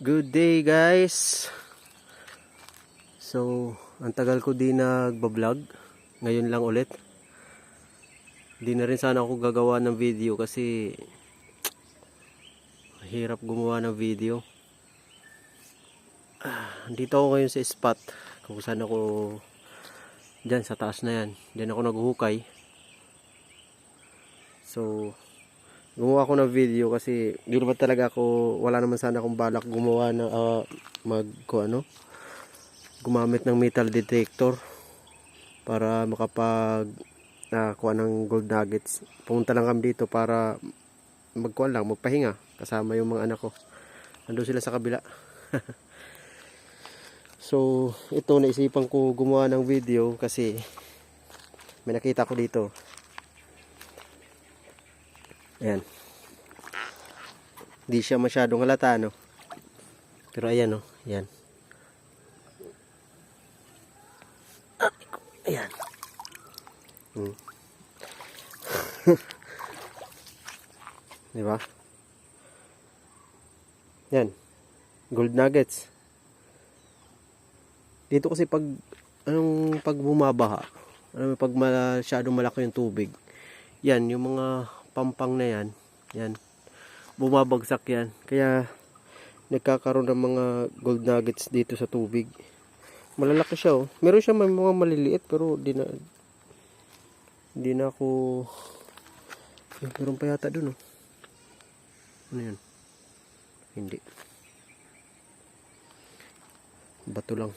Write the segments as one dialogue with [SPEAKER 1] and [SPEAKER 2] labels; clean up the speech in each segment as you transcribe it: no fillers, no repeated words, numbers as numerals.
[SPEAKER 1] Good day guys. So, ang tagal ko di nagbablog. Ngayon lang ulit. Di na rin sana ako gagawa ng video kasi hirap gumawa ng video. Dito ako ngayon sa spot kung saan ako, dyan sa taas na yan. Dyan ako naghuhukay. So, gumawa ako ng video kasi di naman talaga ako, wala naman sana akong balak gumawa ng gumamit ng metal detector para makapag kuha ng gold nuggets. Pumunta lang kami dito para magpahinga kasama yung mga anak ko. Nandun sila sa kabila. So ito, naisipan ko gumawa ng video kasi may nakita ko dito. Ayan. Hindi siya masyadong halata, no? Pero ayan, no? Ayan. Ayan. Diba? Yan. Gold nuggets. Dito kasi pag bumabaha, pag masyadong malaki yung tubig, yan, yung mga pampang na yan, yan, bumabagsak yan. Kaya nagkakaroon ng mga gold nuggets dito sa tubig. Malalaki siya, oh. Meron siya may mga maliliit pero di na ako. Meron pa yata dun, oh. Ano yun? Hindi. Bato lang.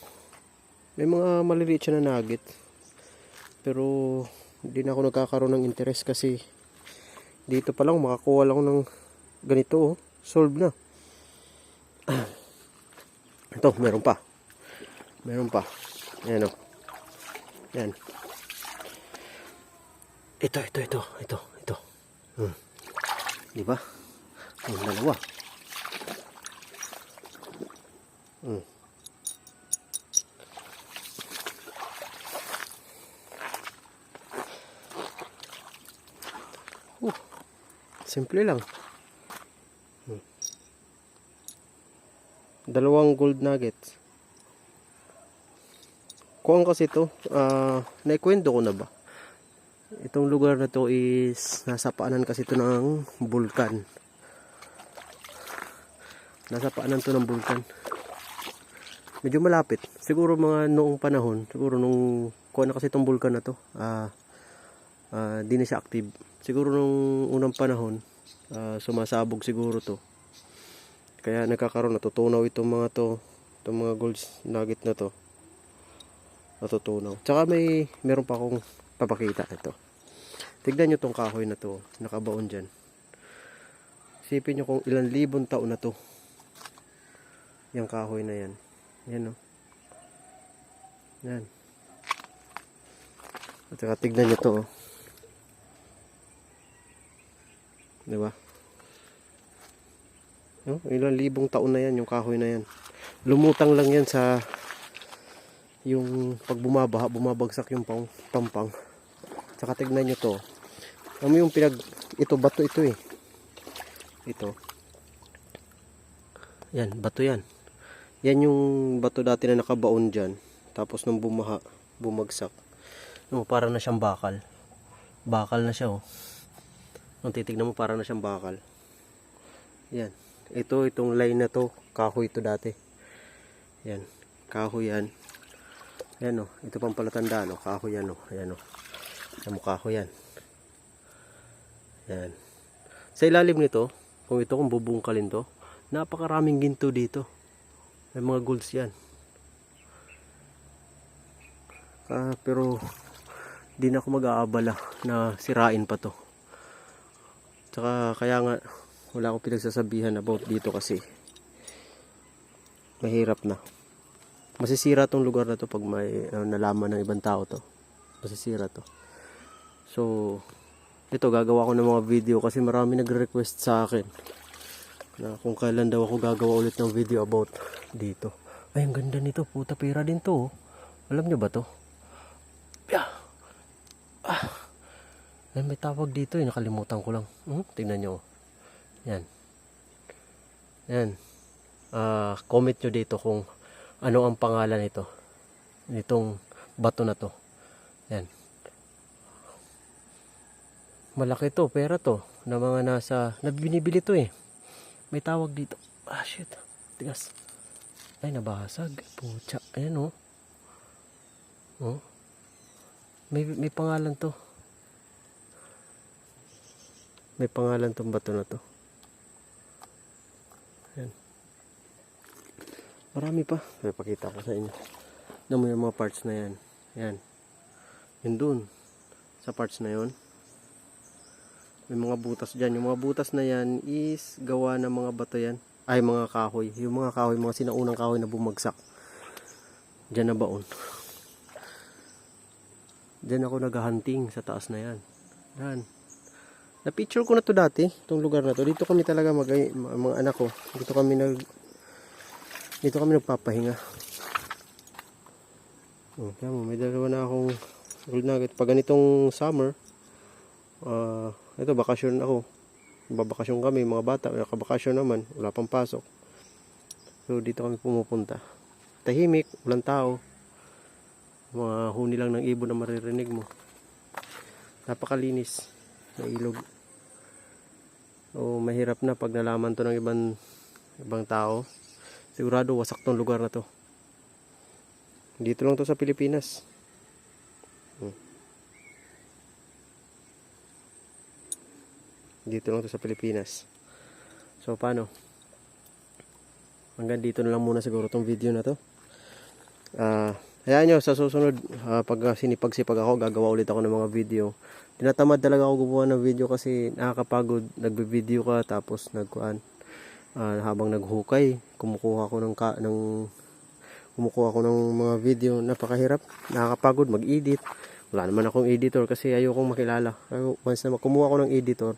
[SPEAKER 1] May mga maliliit siya na nugget. Pero hindi na ako nagkakaroon ng interest kasi dito pa lang makakuha lang ng ganito, oh. Solve na. Ito, meron pa. Meron pa. Ayan, oh. Ayan. Ito. Diba? Ang dalawa. Simple lang. Dalawang gold nuggets. Kuhaan kasi ito, naikwento ko na ba? Itong lugar na to is nasa paanan kasi ito ng bulkan. Nasa paanan to ng bulkan. Medyo malapit. Siguro mga noong panahon, siguro nung kuhaan na kasi itong bulkan na to, di na siya active. Siguro nung unang panahon, sumasabog siguro to. Kaya nagkakaroon, natutunaw itong mga gold nugget na to. Natutunaw. Tsaka meron pa akong papakita ito. Tignan nyo tong kahoy na to, nakabaon dyan. Isipin nyo kung ilang libong taon na to. Yung kahoy na yan. Yan, oh. Yan. At saka tignan nyo to, oh. Diba? No? Ilang libong taon na yan yung kahoy na yan. Lumutang lang yan sa yung pag bumabaha, bumabagsak yung pampang. Tsaka tignan nyo to. Yung ito, bato ito, eh. Ito. Yan, bato yan. Yan yung bato dati na nakabaon dyan. Tapos nung bumagsak. No, para na siyang bakal. Bakal na siya, oh. Kung titignan mo, para na siyang bakal. Yan. Itong line na to, kahoy ito dati. Yan. Kahoy yan. Yan, oh. Ito pang palatandaan, oh. Kahoy yan, oh. Ayan, oh. Ayan mo, kahoy yan. Yan. Sa ilalim nito, kung bubungkalin to, napakaraming ginto dito. May mga golds yan. Pero di na ako mag-aabala na sirain pa to. Tsaka kaya nga wala akong pinagsasabihan about dito kasi mahirap na. Masisira tong lugar na to pag may nalaman ng ibang tao to. Masisira to. So ito, gagawa ko ng mga video kasi marami nagre-request sa akin na kung kailan daw ako gagawa ulit ng video about dito. Ay, ang ganda nito. Puta, pera din to, oh. Alam nyo ba to? Yeah. May tawag dito, eh. Nakalimutan ko lang. Tingnan nyo. Yan. Yan. comment nyo dito kung ano ang pangalan nito. Nitong bato na to. Yan. Malaki to, pera to. Na mga binibili to eh. May tawag dito. Ah, shit. Tigas. Ay, nabasag. Pucha. Ayan oh. Oh. May pangalan to. May pangalan tong bato na to. Ayan. Marami pa. May pakita ko sa inyo. Alam mo yung mga parts na yan. Yan. Yun dun. Sa parts na yon. May mga butas dyan. Yung mga butas na yan is gawa ng mga bato yan. Ay, mga kahoy. Yung mga kahoy, mga sinaunang kahoy na bumagsak. Dyan na baon. Dyan ako naghahunting sa taas na yan. Yan. Na-picture ko na to dati. Itong lugar na to. Dito kami talaga mga anak ko. Dito kami nagpapahinga. Oh, kaya mo, may dalawa na akong gold nugget. Pag ganitong summer, ito, bakasyon ako. Babakasyon kami, mga bata. Nakabakasyon naman. Wala pang pasok. So, dito kami pumupunta. Tahimik, walang tao. Mga huni lang ng ibon na maririnig mo. Napakalinis na ilog. So, mahirap na pag nalaman to ng ibang tao. Sigurado, wasak tong lugar na to. Dito lang to sa Pilipinas. Dito lang to sa Pilipinas. So paano? Hanggang dito na lang muna siguro tong video na to. Hayaan nyo, sa susunod pag sinipag-sipag ako, gagawa ulit ako ng mga video. Tinatamad talaga ako gumawa ng video kasi nakakapagod. Nagbe-video ka tapos habang naghukay, kumukuha ko ng mga video. Napakahirap, nakakapagod mag-edit. Wala naman akong editor kasi ayokong makilala. Once na kumuha ko ng editor,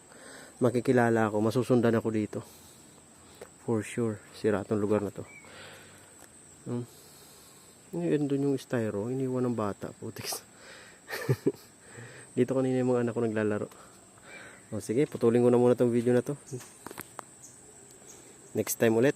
[SPEAKER 1] makikilala ako, masusundan ako dito. For sure, sira itong lugar na to. Yan doon yung styro, iniwan ng bata, putiks. Dito kanina yung mga anak ko naglalaro. O sige, putulin ko na muna itong video na to. Next time ulit.